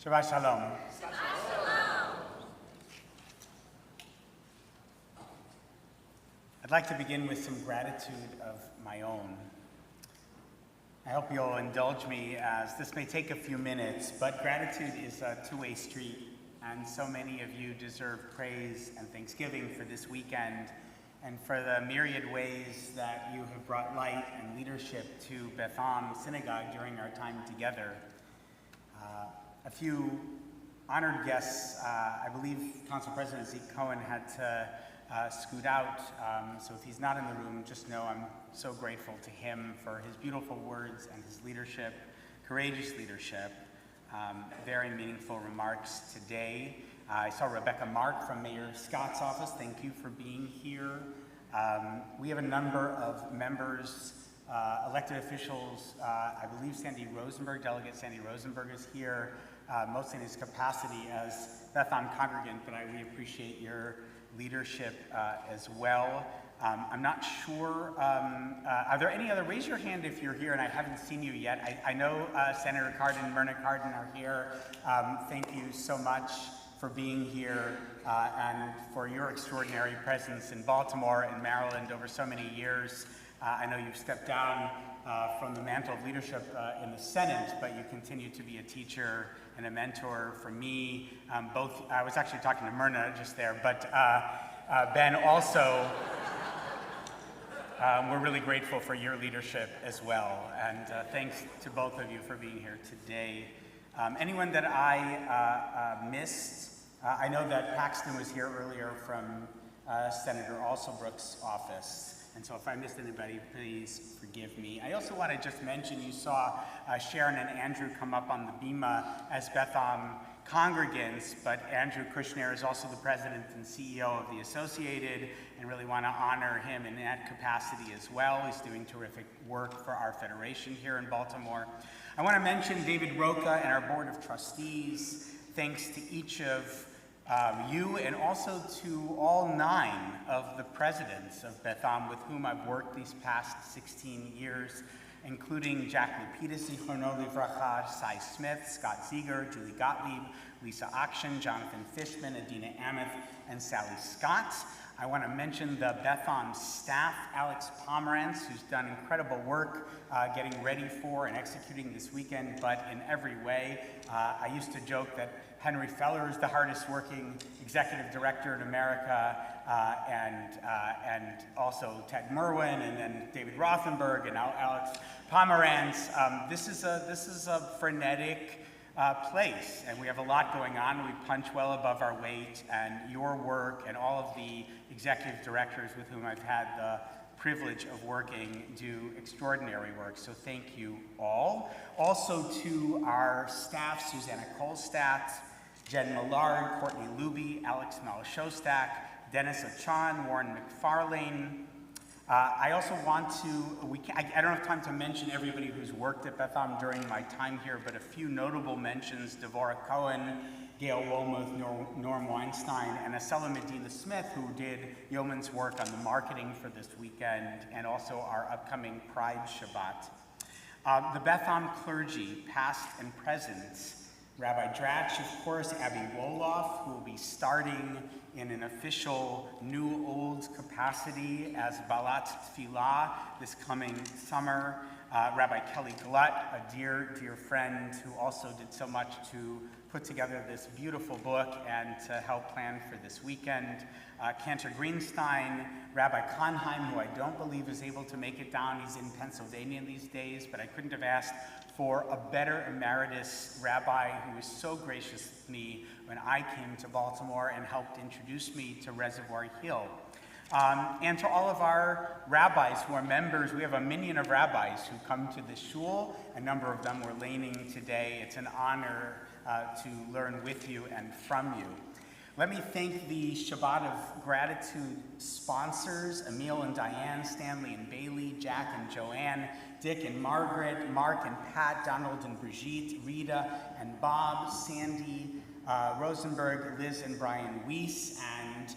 Shabbat Shalom. I'd like to begin with some gratitude of my own. I hope you'll indulge me as this may take a few minutes, but gratitude is a two-way street, and so many of you deserve praise and thanksgiving for this weekend and for the myriad ways that you have brought light and leadership to Beth Am Synagogue during our time together. A few honored guests, I believe Council President Zeke Cohen had to scoot out, so if he's not in the room, just know I'm so grateful to him for his beautiful words and his leadership, courageous leadership, very meaningful remarks today. I saw Rebecca Mark from Mayor Scott's office. Thank you for being here. We have a number of members, elected officials. I believe Delegate Sandy Rosenberg is here, mostly in his capacity as Beth Am congregant, but we appreciate your leadership as well. I'm not sure, are there any other, raise your hand if you're here and I haven't seen you yet. I know Senator Cardin, Myrna Cardin are here. Thank you so much for being here and for your extraordinary presence in Baltimore and Maryland over so many years. I know you've stepped down from the mantle of leadership in the Senate, but you continue to be a teacher and a mentor for me. I was actually talking to Myrna just there, but Ben also, we're really grateful for your leadership as well. And thanks to both of you for being here today. Anyone that I missed, I know that Paxton was here earlier from Senator Alsobrook's office. And so if I missed anybody, please forgive me. I also want to just mention you saw Sharon and Andrew come up on the bima as Beth Am congregants, but Andrew Kushner is also the president and CEO of the Associated, and really want to honor him in that capacity as well. He's doing terrific work for our federation here in Baltimore. I want to mention David Roca and our board of trustees. Thanks to each of you, and also to all 9 of the presidents of Beth Am with whom I've worked these past 16 years, including Jack Lapidus, Zichrono Livracha, Cy Smith, Scott Ziegler, Julie Gottlieb, Lisa Akshen, Jonathan Fishman, Adina Ameth, and Sally Scott. I want to mention the Beth Am staff, Alex Pomerantz, who's done incredible work getting ready for and executing this weekend, but in every way. I used to joke that Henry Feller is the hardest working executive director in America, and also Ted Merwin, and then David Rothenberg, and now Alex Pomerantz. This is a frenetic place, and we have a lot going on. We punch well above our weight, and your work and all of the executive directors with whom I've had the privilege of working do extraordinary work, so thank you all. Also to our staff, Susanna Kolstadt, Jen Millard, Courtney Luby, Alex Malashostak, Dennis Achan, Warren McFarlane. I also want to, I don't have time to mention everybody who's worked at Beth Am during my time here, but a few notable mentions: Devorah Cohen, Gail Wolmuth, Norm Weinstein, and Acela Medina Smith, who did yeoman's work on the marketing for this weekend, and also our upcoming Pride Shabbat. The Beth Am clergy, past and present: Rabbi Dratch, of course, Abby Wolof, who will be starting in an official new old capacity as Balat Tfilah this coming summer. Rabbi Kelly Glut, a dear, dear friend who also did so much to put together this beautiful book and to help plan for this weekend. Cantor Greenstein, Rabbi Konheim, who I don't believe is able to make it down. He's in Pennsylvania these days, but I couldn't have asked for a better emeritus rabbi who was so gracious with me when I came to Baltimore and helped introduce me to Reservoir Hill. And to all of our rabbis who are members, we have a minion of rabbis who come to this shul. A number of them were laning today. It's an honor to learn with you and from you. Let me thank the Shabbat of Gratitude sponsors: Emil and Diane, Stanley and Bailey, Jack and Joanne, Dick and Margaret, Mark and Pat, Donald and Brigitte, Rita and Bob, Sandy Rosenberg, Liz and Brian Weiss, and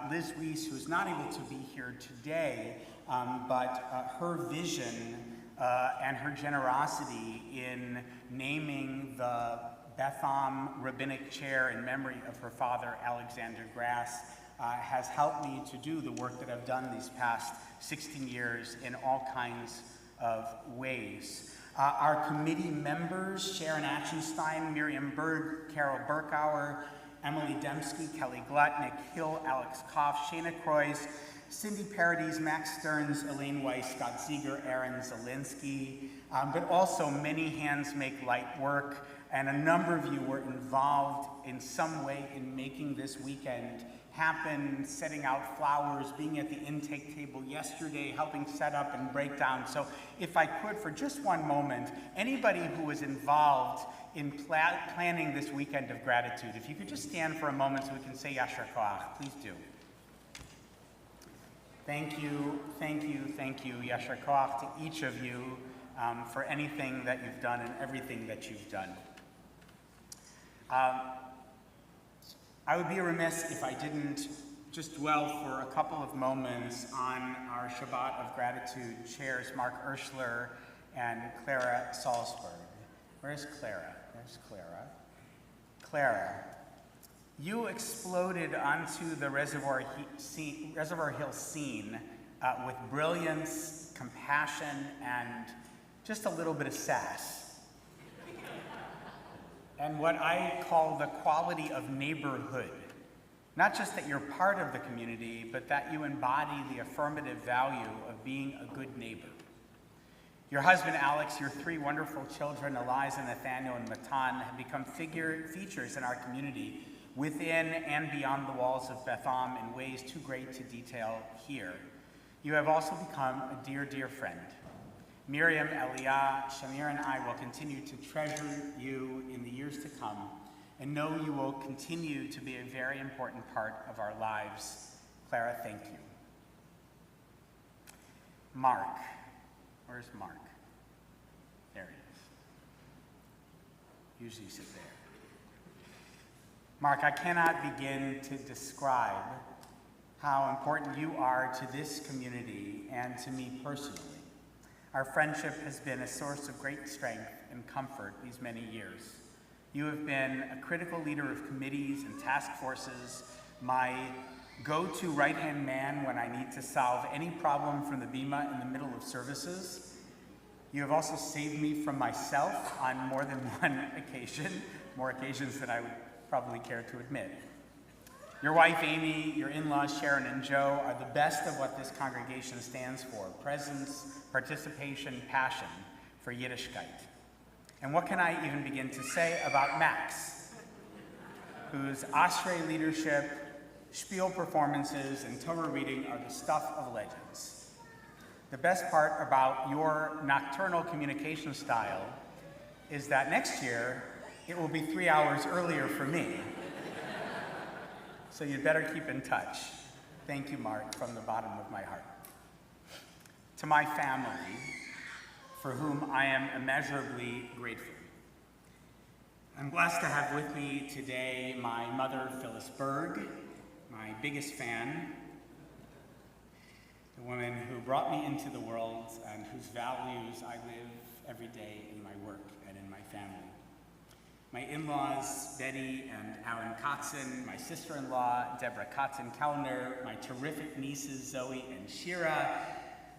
Liz Weiss, who is not able to be here today, but her vision and her generosity in naming the Beth Am Rabbinic Chair in memory of her father, Alexander Grass, has helped me to do the work that I've done these past 16 years in all kinds of ways. Our committee members, Sharon Achenstein, Miriam Burg, Carol Burkauer, Emily Dembski, Kelly Glutt, Nick Hill, Alex Koff, Shayna Croys, Cindy Paradis, Max Stearns, Elaine Weiss, Scott Zieger, Aaron Zielinski, but also many hands make light work, and a number of you were involved in some way in making this weekend happen, setting out flowers, being at the intake table yesterday, helping set up and break down. So if I could, for just one moment, anybody who was involved in planning this weekend of gratitude, if you could just stand for a moment so we can say Yasher Koach, please do. Thank you, thank you, thank you, Yasher Koach, to each of you for anything that you've done and everything that you've done. I would be remiss if I didn't just dwell for a couple of moments on our Shabbat of Gratitude chairs, Mark Urschler and Clara Salzberg. Where's Clara? There's Clara. Clara, you exploded onto the Reservoir Hill scene with brilliance, compassion, and just a little bit of sass. And what I call the quality of neighborhood. Not just that you're part of the community, but that you embody the affirmative value of being a good neighbor. Your husband, Alex, your three wonderful children, Eliza, Nathaniel, and Matan, have become features in our community within and beyond the walls of Beth Am in ways too great to detail here. You have also become a dear, dear friend. Miriam, Elia, Shamir, and I will continue to treasure you in the years to come and know you will continue to be a very important part of our lives. Clara, thank you. Mark. Where's Mark? There he is. Usually sit there. Mark, I cannot begin to describe how important you are to this community and to me personally. Our friendship has been a source of great strength and comfort these many years. You have been a critical leader of committees and task forces, my go-to right-hand man when I need to solve any problem from the bima in the middle of services. You have also saved me from myself on more than one occasion, more occasions than I would probably care to admit. Your wife, Amy, your in-laws, Sharon and Joe, are the best of what this congregation stands for: presence, participation, passion for Yiddishkeit. And what can I even begin to say about Max, whose Ashrei leadership, spiel performances, and Torah reading are the stuff of legends. The best part about your nocturnal communication style is that next year, it will be 3 hours earlier for me. So you'd better keep in touch. Thank you, Mark, from the bottom of my heart. To my family, for whom I am immeasurably grateful. I'm blessed to have with me today my mother, Phyllis Burg, my biggest fan, the woman who brought me into the world and whose values I live every day in my work and in my family. My in-laws, Betty and Alan Cotzin, my sister-in-law, Deborah Kotzin-Kellner, my terrific nieces, Zoe and Shira,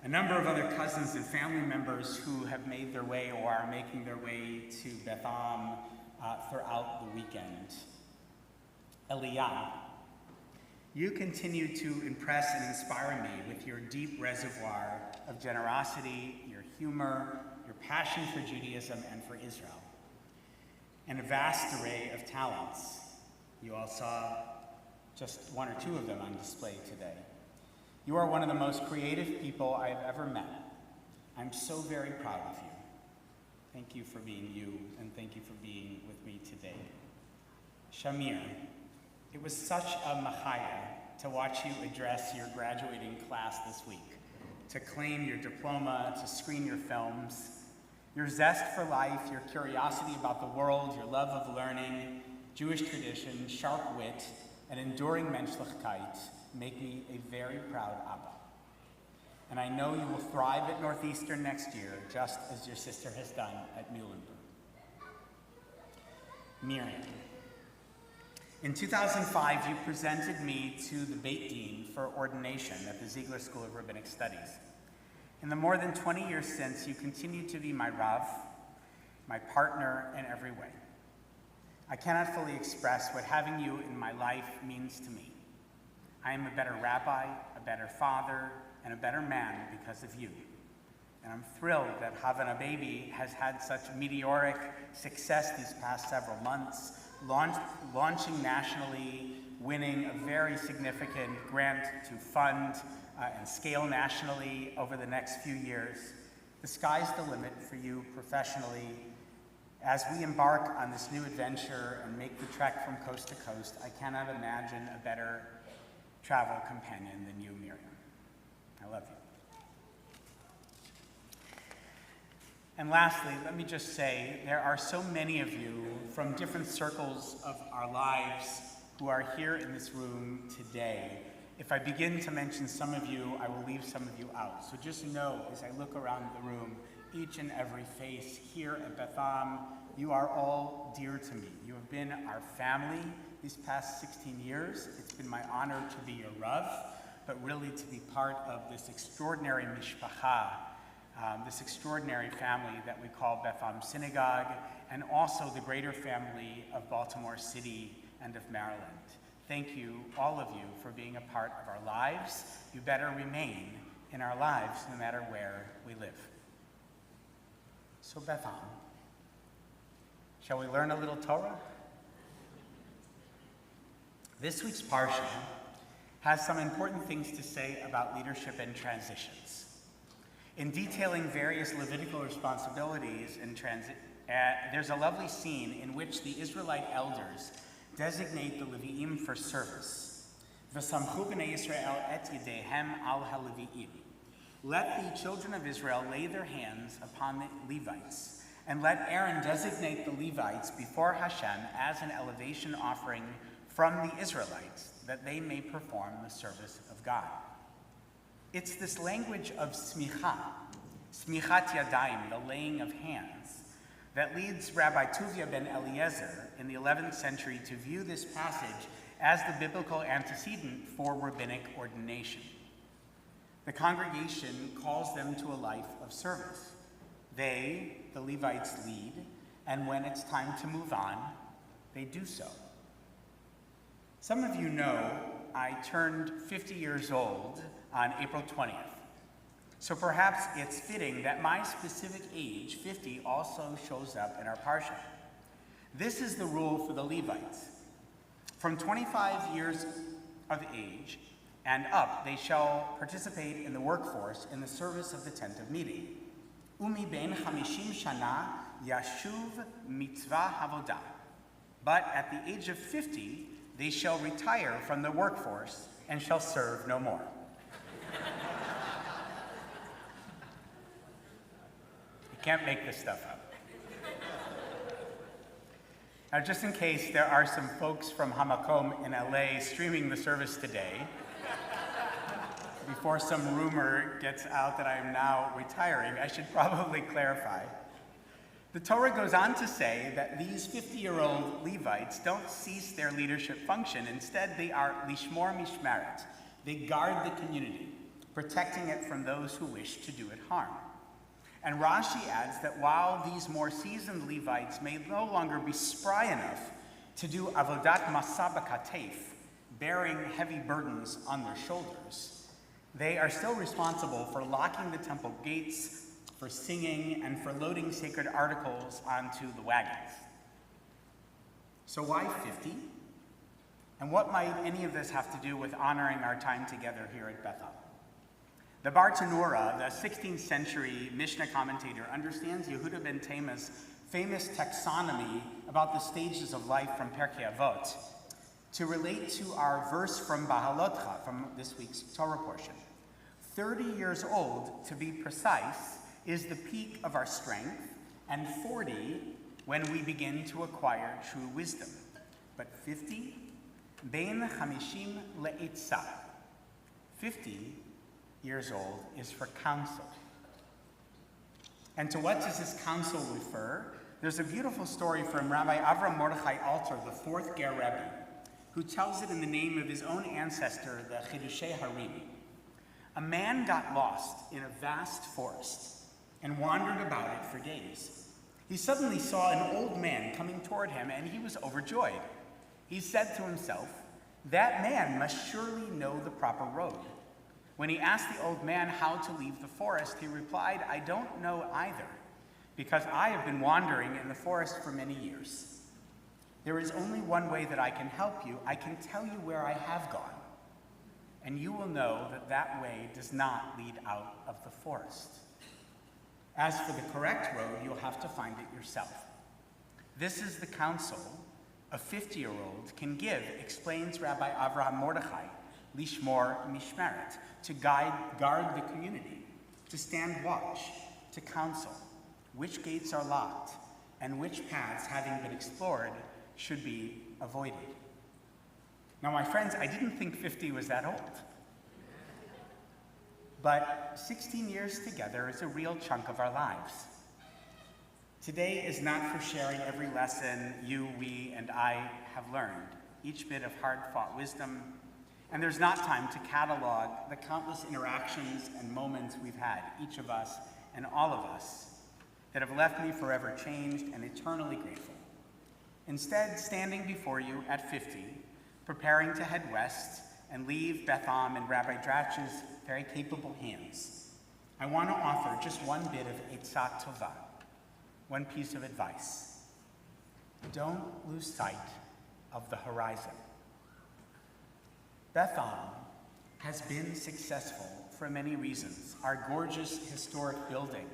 a number of other cousins and family members who have made their way or are making their way to Beth Am throughout the weekend. Elia, you continue to impress and inspire me with your deep reservoir of generosity, your humor, your passion for Judaism and for Israel, and a vast array of talents. You all saw just one or two of them on display today. You are one of the most creative people I have ever met. I'm so very proud of you. Thank you for being you, and thank you for being with me today. Shamir, it was such a machaya to watch you address your graduating class this week, to claim your diploma, to screen your films. Your zest for life, your curiosity about the world, your love of learning, Jewish tradition, sharp wit, and enduring menschlichkeit make me a very proud Abba. And I know you will thrive at Northeastern next year, just as your sister has done at Muhlenberg. Miriam. In 2005, you presented me to the Beit Din for ordination at the Ziegler School of Rabbinic Studies. In the more than 20 years since, you continue to be my Rav, my partner in every way. I cannot fully express what having you in my life means to me. I am a better rabbi, a better father, and a better man because of you. And I'm thrilled that Havana Baby has had such meteoric success these past several months, launching nationally, winning a very significant grant to fund and scale nationally over the next few years. The sky's the limit for you professionally. As we embark on this new adventure and make the trek from coast to coast, I cannot imagine a better travel companion than you, Miriam. I love you. And lastly, let me just say, there are so many of you from different circles of our lives who are here in this room today. If I begin to mention some of you, I will leave some of you out. So just know, as I look around the room, each and every face here at Beth Am, you are all dear to me. You have been our family these past 16 years. It's been my honor to be your Rav, but really to be part of this extraordinary mishpacha, this extraordinary family that we call Beth Am Synagogue, and also the greater family of Baltimore City and of Maryland. Thank you, all of you, for being a part of our lives. You better remain in our lives no matter where we live. So Beth Am, shall we learn a little Torah? This week's Parsha has some important things to say about leadership and transitions. In detailing various Levitical responsibilities in there's a lovely scene in which the Israelite elders designate the Levi'im for service. V'samchu b'nei Yisrael et yedehem al ha-Levi'im. Let the children of Israel lay their hands upon the Levites, and let Aaron designate the Levites before Hashem as an elevation offering from the Israelites, that they may perform the service of God. It's this language of smichat yadayim, the laying of hands, that leads Rabbi Tuvia ben Eliezer in the 11th century to view this passage as the biblical antecedent for rabbinic ordination. The congregation calls them to a life of service. They, the Levites, lead, and when it's time to move on, they do so. Some of you know I turned 50 years old on April 20th. So perhaps it's fitting that my specific age, 50, also shows up in our Parsha. This is the rule for the Levites. From 25 years of age and up, they shall participate in the workforce in the service of the tent of meeting. Umi ben 50 shana yashuv mitzvah havodah. But at the age of 50, they shall retire from the workforce and shall serve no more. You can't make this stuff up. Now, just in case there are some folks from Hamakom in LA streaming the service today, before some rumor gets out that I am now retiring, I should probably clarify. The Torah goes on to say that these 50-year-old Levites don't cease their leadership function. Instead, they are lishmor mishmaret. They guard the community, protecting it from those who wish to do it harm. And Rashi adds that while these more seasoned Levites may no longer be spry enough to do avodat masa b'katef, bearing heavy burdens on their shoulders, they are still responsible for locking the temple gates, for singing, and for loading sacred articles onto the wagons. So why 50? And what might any of this have to do with honoring our time together here at Beth Am? The Bar Tanura, the 16th century Mishnah commentator, understands Yehuda ben Tema's famous taxonomy about the stages of life from Pirkei Avot to relate to our verse from Beha'alotekha, from this week's Torah portion. 30 years old, to be precise, is the peak of our strength, and 40 when we begin to acquire true wisdom. But 50, bein 50 le'etzah. 50 years old is for counsel. And to what does this counsel refer? There's a beautiful story from Rabbi Avram Mordechai Alter, the fourth Ger Rebbe, who tells it in the name of his own ancestor, the Chidushei Harim. A man got lost in a vast forest and wandered about it for days. He suddenly saw an old man coming toward him, and he was overjoyed. He said to himself, "That man must surely know the proper road." When he asked the old man how to leave the forest, he replied, "I don't know either, because I have been wandering in the forest for many years. There is only one way that I can help you. I can tell you where I have gone, and you will know that that way does not lead out of the forest. As for the correct road, you'll have to find it yourself." This is the counsel a 50-year-old can give, explains Rabbi Avraham Mordechai, Lishmor Mishmeret, to guard the community, to stand watch, to counsel which gates are locked and which paths, having been explored, should be avoided. Now, my friends, I didn't think 50 was that old. But 16 years together is a real chunk of our lives. Today is not for sharing every lesson you, we, and I have learned, each bit of hard-fought wisdom, and there's not time to catalog the countless interactions and moments we've had, each of us and all of us, that have left me forever changed and eternally grateful. Instead, standing before you at 50, preparing to head west and leave Beth Am in Rabbi Dratch's very capable hands, I want to offer just one bit of Eitzah Tova, one piece of advice. Don't lose sight of the horizon. Beth Am has been successful for many reasons. Our gorgeous historic building,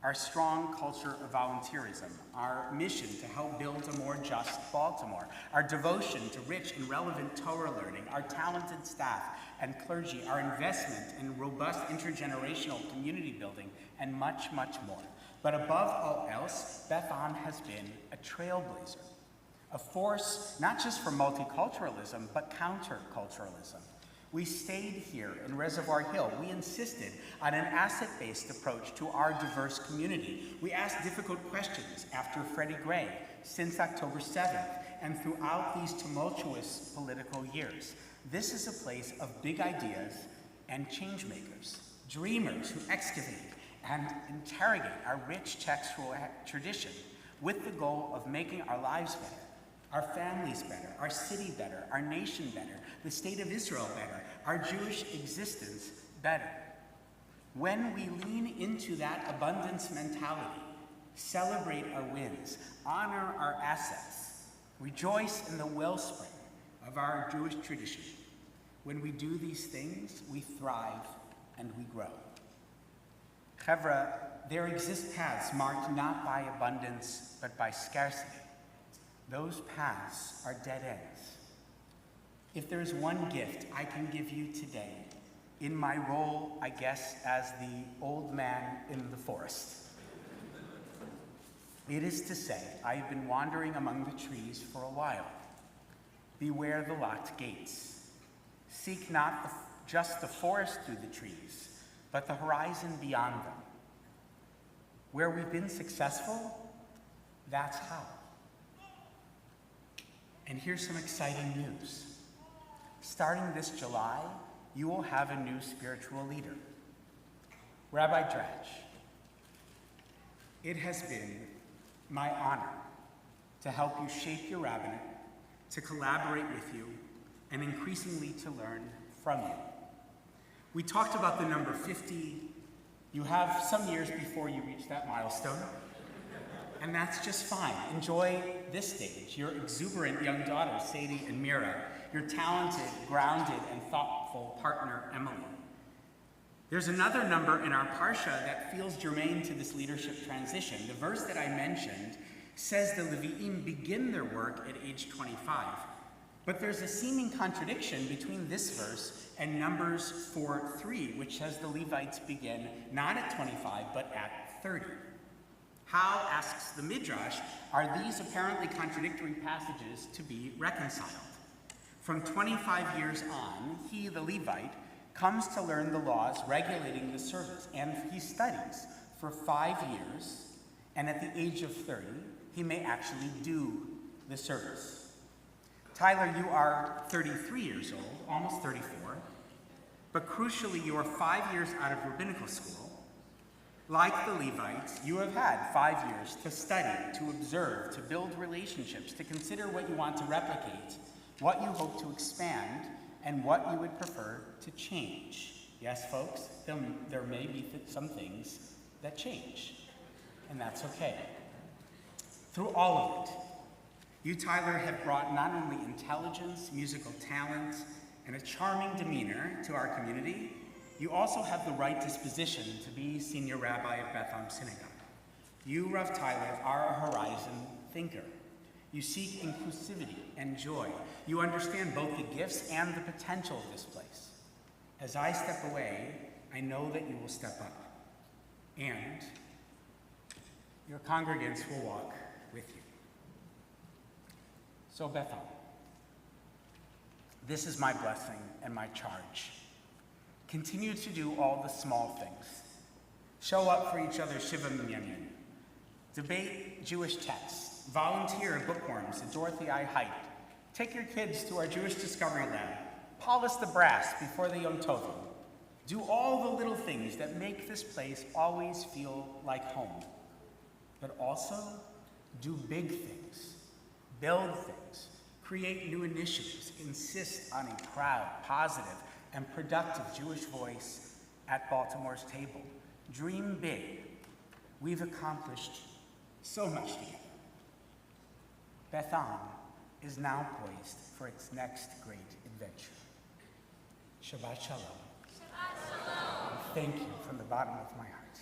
our strong culture of volunteerism, our mission to help build a more just Baltimore, our devotion to rich and relevant Torah learning, our talented staff and clergy, our investment in robust intergenerational community building, and much, much more. But above all else, Beth Am has been a trailblazer, a force not just for multiculturalism, but counterculturalism. We stayed here in Reservoir Hill. We insisted on an asset-based approach to our diverse community. We asked difficult questions after Freddie Gray, since October 7th, and throughout these tumultuous political years. This is a place of big ideas and change makers, dreamers who excavate and interrogate our rich textual tradition with the goal of making our lives better, our families better, our city better, our nation better, the state of Israel better, our Jewish existence better. When we lean into that abundance mentality, celebrate our wins, honor our assets, rejoice in the wellspring of our Jewish tradition, when we do these things, we thrive and we grow. Chevra, there exist paths marked not by abundance, but by scarcity. Those paths are dead ends. If there is one gift I can give you today, in my role, I guess, as the old man in the forest, it is to say, I have been wandering among the trees for a while. Beware the locked gates. Seek not just the forest through the trees, but the horizon beyond them. Where we've been successful, that's how. And here's some exciting news. Starting this July, you will have a new spiritual leader, Rabbi Dratch. It has been my honor to help you shape your rabbinate, to collaborate with you, and increasingly to learn from you. We talked about the number 50. You have some years before you reach that milestone, and that's just fine. Enjoy this stage, your exuberant young daughters, Sadie and Mira, your talented, grounded, and thoughtful partner, Emily. There's another number in our Parsha that feels germane to this leadership transition. The verse that I mentioned says the Levi'im begin their work at age 25. But there's a seeming contradiction between this verse and Numbers 4:3, which says the Levites begin not at 25, but at 30. How, asks the Midrash, are these apparently contradictory passages to be reconciled? From 25 years on, he, the Levite, comes to learn the laws regulating the service, and he studies for 5 years, and at the age of 30, he may actually do the service. Tyler, you are 33 years old, almost 34, but crucially, you are 5 years out of rabbinical school. Like the Levites, you have had 5 years to study, to observe, to build relationships, to consider what you want to replicate, what you hope to expand, and what you would prefer to change. Yes, folks, there may be some things that change, and that's okay. Through all of it, you, Tyler, have brought not only intelligence, musical talent, and a charming demeanor to our community, you also have the right disposition to be senior rabbi of Beth Am Synagogue. You, Rav Tyler, are a horizon thinker. You seek inclusivity and joy. You understand both the gifts and the potential of this place. As I step away, I know that you will step up, and your congregants will walk with you. So, Beth Am, this is my blessing and my charge. Continue to do all the small things. Show up for each other's Shiva Minyanim. Debate Jewish texts. Volunteer at bookworms at Dorothy I. Height. Take your kids to our Jewish Discovery Lab. Polish the brass before the Yom Tovim. Do all the little things that make this place always feel like home. But also, do big things. Build things. Create new initiatives. Insist on a proud, positive, and productive Jewish voice at Baltimore's table. Dream big. We've accomplished so much together. Beth Am is now poised for its next great adventure. Shabbat Shalom. Shabbat Shalom. Thank you from the bottom of my heart.